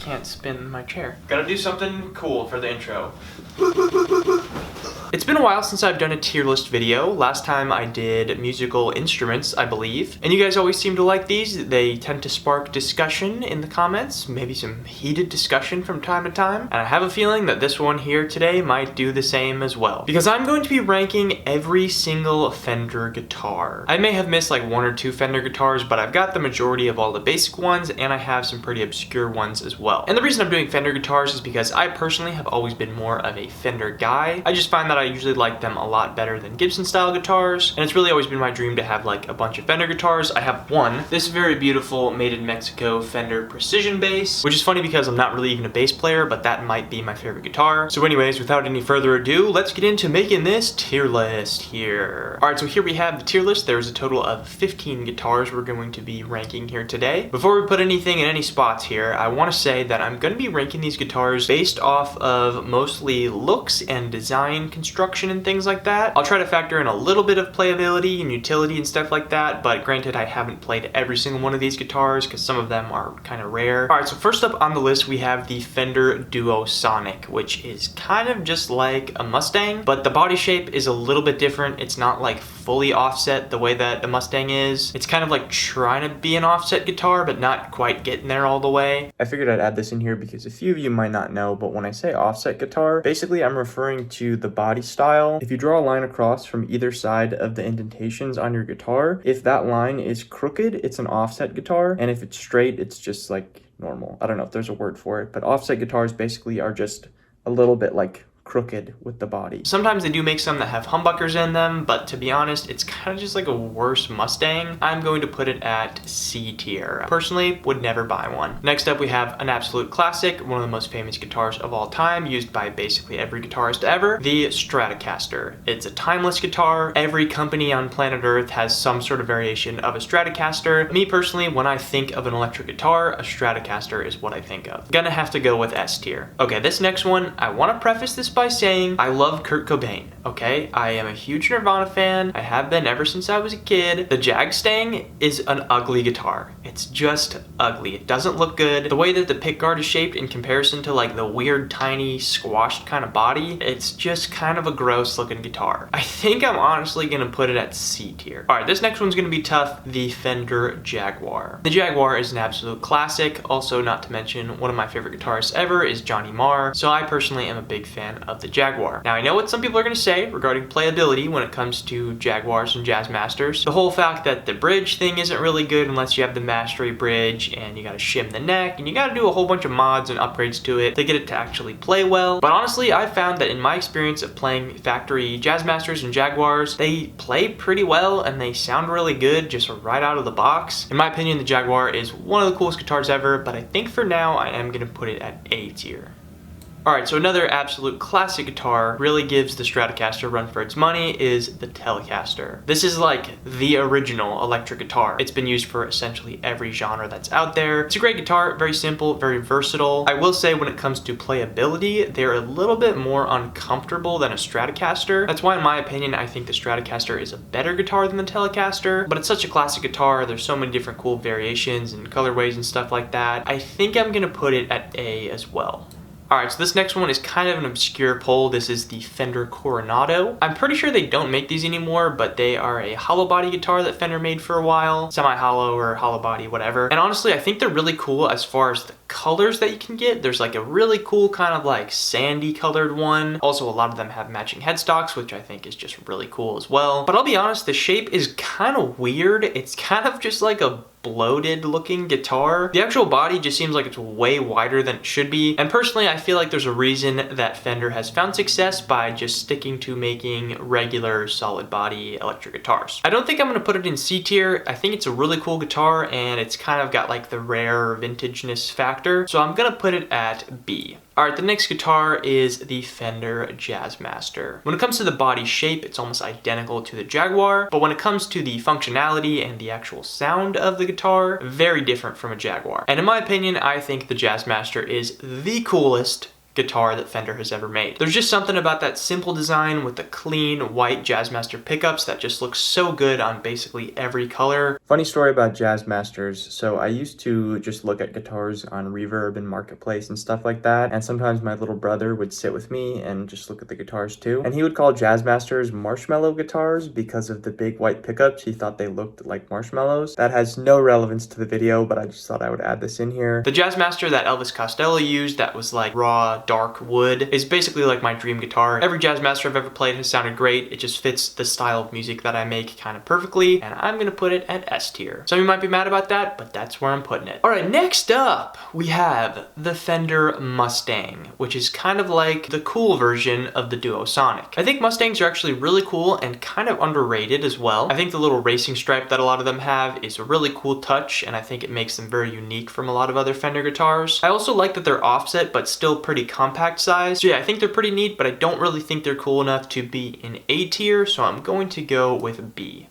can't spin my chair. Gotta do something cool for the intro. It's been a while since I've done a tier list video. Last time I did musical instruments, I believe. And you guys always seem to like these. They tend to spark discussion in the comments, maybe some heated discussion from time to time. And I have a feeling that this one here today might do the same as well. Because I'm going to be ranking every single Fender guitar. I may have missed like one or two Fender guitars, but I've got the majority of all the basic ones, and I have some pretty obscure ones as well. And the reason I'm doing Fender guitars is because I personally have always been more of a Fender guy. I just find that I usually like them a lot better than Gibson style guitars, and it's really always been my dream to have like a bunch of Fender guitars. I have one, this very beautiful made in Mexico Fender precision bass, which is funny because I'm not really even a bass player, but that might be my favorite guitar. So anyways, without any further ado, let's get into making this tier list here. Alright, so here we have the tier list. There's a total of 15 guitars we're going to be ranking here today. Before we put anything in any spots here, I want to say that I'm going to be ranking these guitars based off of mostly looks and design construction and things like that. I'll try to factor in a little bit of playability and utility and stuff like that, but granted I haven't played every single one of these guitars because some of them are kind of rare. Alright, so first up on the list we have the Fender Duo Sonic, which is kind of just like a Mustang, but the body shape is a little bit different. It's not like fully offset the way that the Mustang is. It's kind of like trying to be an offset guitar, but not quite getting there all the way. I figured I'd add this in here because a few of you might not know, but when I say offset guitar, basically I'm referring to the body style. If you draw a line across from either side of the indentations on your guitar, if that line is crooked, it's an offset guitar, and if it's straight, it's just like normal. I don't know if there's a word for it, but offset guitars basically are just a little bit like crooked with the body. Sometimes they do make some that have humbuckers in them, but to be honest, it's kind of just like a worse Mustang. I'm going to put it at C tier. Personally, would never buy one. Next up, we have an absolute classic, one of the most famous guitars of all time, used by basically every guitarist ever, the Stratocaster. It's a timeless guitar. Every company on planet Earth has some sort of variation of a Stratocaster. Me personally, when I think of an electric guitar, a Stratocaster is what I think of. Gonna have to go with S tier. Okay, this next one, I want to preface this by saying I love Kurt Cobain, okay? I am a huge Nirvana fan. I have been ever since I was a kid. The Jag Stang is an ugly guitar. It's just ugly. It doesn't look good. The way that the pickguard is shaped in comparison to like the weird, tiny, squashed kind of body, it's just kind of a gross looking guitar. I think I'm honestly gonna put it at C tier. All right, this next one's gonna be tough. The Fender Jaguar. The Jaguar is an absolute classic. Also, not to mention, one of my favorite guitarists ever is Johnny Marr. So I personally am a big fan of the Jaguar. Now I know what some people are going to say regarding playability when it comes to Jaguars and Jazzmasters. The whole fact that the bridge thing isn't really good unless you have the mastery bridge, and you got to shim the neck, and you got to do a whole bunch of mods and upgrades to it to get it to actually play well. But honestly, I've found that in my experience of playing factory Jazzmasters and Jaguars, they play pretty well and they sound really good just right out of the box. In my opinion, the Jaguar is one of the coolest guitars ever, but I think for now I am going to put it at A tier. Alright, so another absolute classic guitar, really gives the Stratocaster a run for its money, is the Telecaster. This is like the original electric guitar. It's been used for essentially every genre that's out there. It's a great guitar, very simple, very versatile. I will say when it comes to playability, they're a little bit more uncomfortable than a Stratocaster. That's why in my opinion, I think the Stratocaster is a better guitar than the Telecaster, but it's such a classic guitar. There's so many different cool variations and colorways and stuff like that. I think I'm gonna put it at A as well. Alright, so this next one is kind of an obscure pull. This is the Fender Coronado. I'm pretty sure they don't make these anymore, but they are a hollow body guitar that Fender made for a while. Semi-hollow or hollow body, whatever. And honestly, I think they're really cool as far as the colors that you can get. There's like a really cool kind of like sandy colored one. Also, a lot of them have matching headstocks, which I think is just really cool as well. But I'll be honest, the shape is kind of weird. It's kind of just like a bloated looking guitar. The actual body just seems like it's way wider than it should be. And personally, I feel like there's a reason that Fender has found success by just sticking to making regular solid body electric guitars. I don't think I'm gonna put it in C tier. I think it's a really cool guitar and it's kind of got like the rare vintageness factor. So I'm gonna put it at B. Alright, the next guitar is the Fender Jazzmaster. When it comes to the body shape, it's almost identical to the Jaguar, but when it comes to the functionality and the actual sound of the guitar, very different from a Jaguar. And in my opinion, I think the Jazzmaster is the coolest guitar that Fender has ever made. There's just something about that simple design with the clean white Jazzmaster pickups that just looks so good on basically every color. Funny story about Jazzmasters. So I used to just look at guitars on Reverb and Marketplace and stuff like that. And sometimes my little brother would sit with me and just look at the guitars too. And he would call Jazzmasters marshmallow guitars because of the big white pickups. He thought they looked like marshmallows. That has no relevance to the video, but I just thought I would add this in here. The Jazzmaster that Elvis Costello used that was like raw, dark wood is basically like my dream guitar. Every Jazzmaster I've ever played has sounded great. It just fits the style of music that I make kind of perfectly. And I'm gonna put it at S tier. Some of you might be mad about that, but that's where I'm putting it. All right, next up, we have the Fender Mustang, which is kind of like the cool version of the Duo Sonic. I think Mustangs are actually really cool and kind of underrated as well. I think the little racing stripe that a lot of them have is a really cool touch, and I think it makes them very unique from a lot of other Fender guitars. I also like that they're offset, but still pretty compact size. So yeah, I think they're pretty neat, but I don't really think they're cool enough to be in A tier, so I'm going to go with B.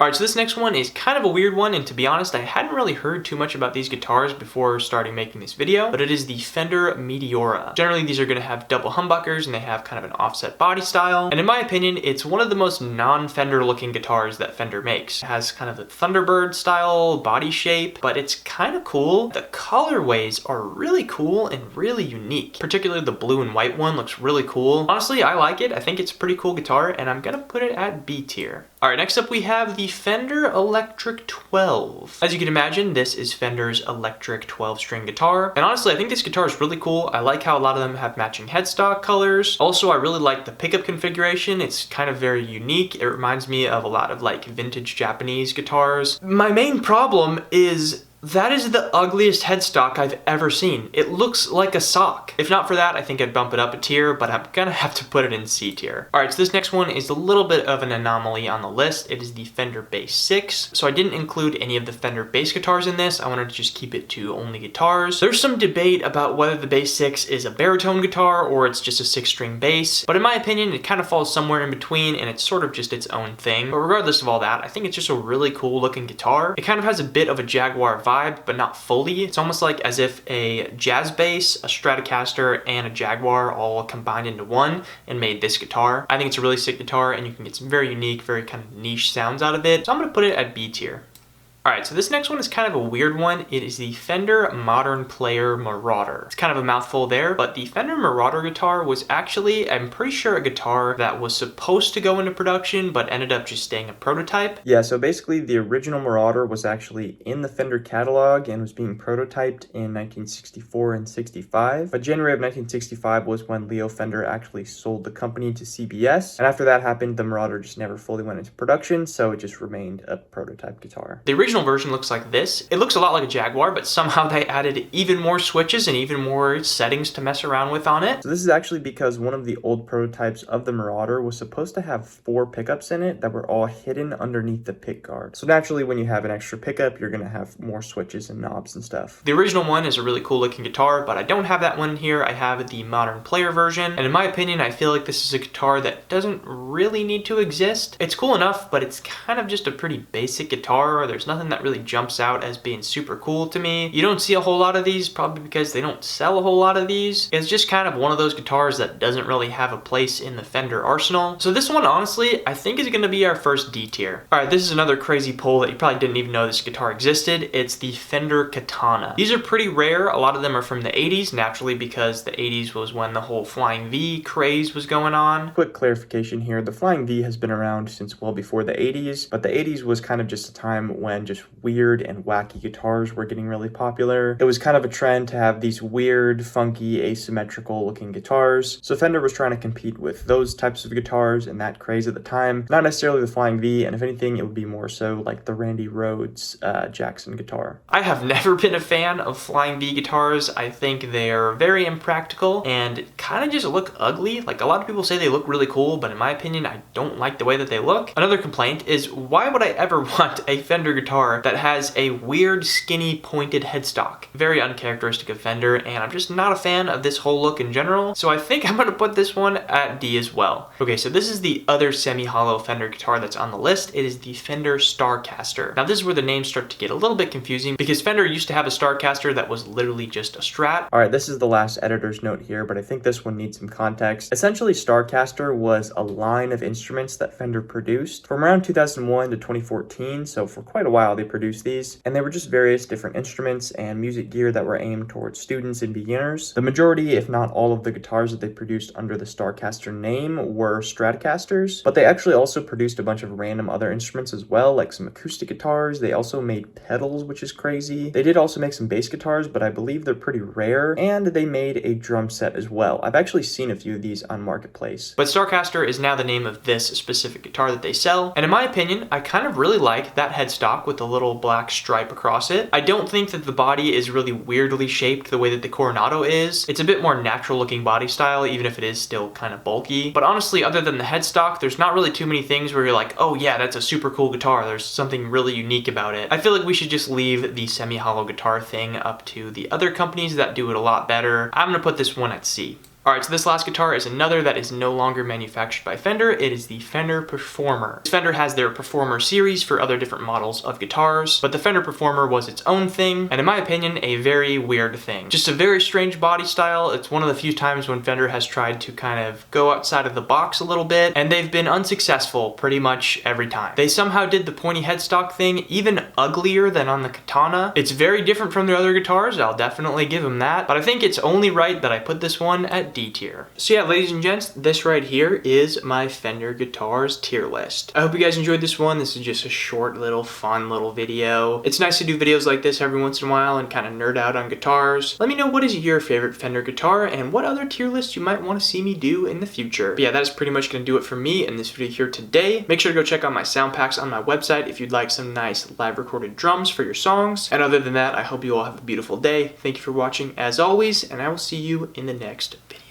Alright, so this next one is kind of a weird one, and to be honest, I hadn't really heard too much about these guitars before starting making this video, but it is the Fender Meteora. Generally, these are going to have double humbuckers, and they have kind of an offset body style, and in my opinion, it's one of the most non-Fender looking guitars that Fender makes. It has kind of the Thunderbird style body shape, but it's kind of cool. The colorways are really cool and really unique. Particularly the blue and white one looks really cool. Honestly, I like it. I think it's a pretty cool guitar, and I'm gonna put it at B tier. Alright, next up we have the Fender Electric 12. As you can imagine, this is Fender's electric 12-string guitar. And honestly, I think this guitar is really cool. I like how a lot of them have matching headstock colors. Also, I really like the pickup configuration. It's kind of very unique. It reminds me of a lot of like vintage Japanese guitars. My main problem is that is the ugliest headstock I've ever seen. It looks like a sock. If not for that, I think I'd bump it up a tier, but I'm gonna have to put it in C tier. Alright, so this next one is a little bit of an anomaly on the list. It is the Fender Bass VI. So I didn't include any of the Fender bass guitars in this. I wanted to just keep it to only guitars. There's some debate about whether the Bass VI is a baritone guitar or it's just a 6-string bass, but in my opinion, it kind of falls somewhere in between, and it's sort of just its own thing. But regardless of all that, I think it's just a really cool looking guitar. It kind of has a bit of a Jaguar vibe, but not fully. It's almost like as if a jazz bass, a Stratocaster, and a Jaguar all combined into one and made this guitar. I think it's a really sick guitar, and you can get some very unique, very kind of niche sounds out of it. So I'm gonna put it at B tier. Alright, so this next one is kind of a weird one. It is the Fender Modern Player Marauder. It's kind of a mouthful there, but the Fender Marauder guitar was actually, I'm pretty sure, a guitar that was supposed to go into production, but ended up just staying a prototype. Yeah, so basically the original Marauder was actually in the Fender catalog and was being prototyped in 1964 and 65. But January of 1965 was when Leo Fender actually sold the company to CBS. And after that happened, the Marauder just never fully went into production, so it just remained a prototype guitar. The original version looks like this. It looks a lot like a Jaguar, but somehow they added even more switches and even more settings to mess around with on it. So this is actually because one of the old prototypes of the Marauder was supposed to have 4 pickups in it that were all hidden underneath the pick guard. So naturally, when you have an extra pickup, you're gonna have more switches and knobs and stuff. The original one is a really cool looking guitar, but I don't have that one here. I have the Modern Player version, and in my opinion, I feel like this is a guitar that doesn't really need to exist. It's cool enough, but it's kind of just a pretty basic guitar. There's nothing that really jumps out as being super cool to me. You don't see a whole lot of these, probably because they don't sell a whole lot of these. It's just kind of one of those guitars that doesn't really have a place in the Fender arsenal. So this one, honestly, I think is gonna be our first D tier. Alright, this is another crazy pull that you probably didn't even know this guitar existed. It's the Fender Katana. These are pretty rare. A lot of them are from the 80s, naturally, because the 80s was when the whole Flying V craze was going on. Quick clarification here, the Flying V has been around since well before the 80s, but the 80s was kind of just a time when just weird and wacky guitars were getting really popular. It was kind of a trend to have these weird, funky, asymmetrical looking guitars. So Fender was trying to compete with those types of guitars and that craze at the time. Not necessarily the Flying V, and if anything, it would be more so like the Randy Rhoads Jackson guitar. I have never been a fan of Flying V guitars. I think they're very impractical and kind of just look ugly. Like, a lot of people say they look really cool, but in my opinion, I don't like the way that they look. Another complaint is, why would I ever want a Fender guitar that has a weird, skinny, pointed headstock? Very uncharacteristic of Fender, and I'm just not a fan of this whole look in general, so I think I'm gonna put this one at D as well. Okay, so this is the other semi-hollow Fender guitar that's on the list. It is the Fender Starcaster. Now this is where the names start to get a little bit confusing, because Fender used to have a Starcaster that was literally just a Strat. Alright, this is the last editor's note here, but I think this one needs some context. Essentially, Starcaster was a line of instruments that Fender produced from around 2001 to 2014, so for quite a while while they produced these, and they were just various different instruments and music gear that were aimed towards students and beginners. The majority, if not all of the guitars that they produced under the Starcaster name were Stratocasters, but they actually also produced a bunch of random other instruments as well, like some acoustic guitars. They also made pedals, which is crazy. They did also make some bass guitars, but I believe they're pretty rare, and they made a drum set as well. I've actually seen a few of these on Marketplace. But Starcaster is now the name of this specific guitar that they sell, and in my opinion, I kind of really like that headstock with the little black stripe across it. I don't think that the body is really weirdly shaped the way that the Coronado is. It's a bit more natural looking body style, even if it is still kind of bulky. But honestly, other than the headstock, there's not really too many things where you're like, oh yeah, that's a super cool guitar. There's something really unique about it. I feel like we should just leave the semi-hollow guitar thing up to the other companies that do it a lot better. I'm gonna put this one at C. Alright, so this last guitar is another that is no longer manufactured by Fender. It is the Fender Performer. Fender has their Performer series for other different models of guitars, but the Fender Performer was its own thing, and in my opinion, a very weird thing. Just a very strange body style. It's one of the few times when Fender has tried to kind of go outside of the box a little bit, and they've been unsuccessful pretty much every time. They somehow did the pointy headstock thing even uglier than on the Katana. It's very different from their other guitars, I'll definitely give them that, but I think it's only right that I put this one at D tier. So yeah, ladies and gents, this right here is my Fender guitars tier list. I hope you guys enjoyed this one. This is just a short little fun little video. It's nice to do videos like this every once in a while and kind of nerd out on guitars. Let me know what is your favorite Fender guitar and what other tier lists you might want to see me do in the future. But yeah, that is pretty much going to do it for me in this video here today. Make sure to go check out my sound packs on my website if you'd like some nice live recorded drums for your songs. And other than that, I hope you all have a beautiful day. Thank you for watching as always, and I will see you in the next video.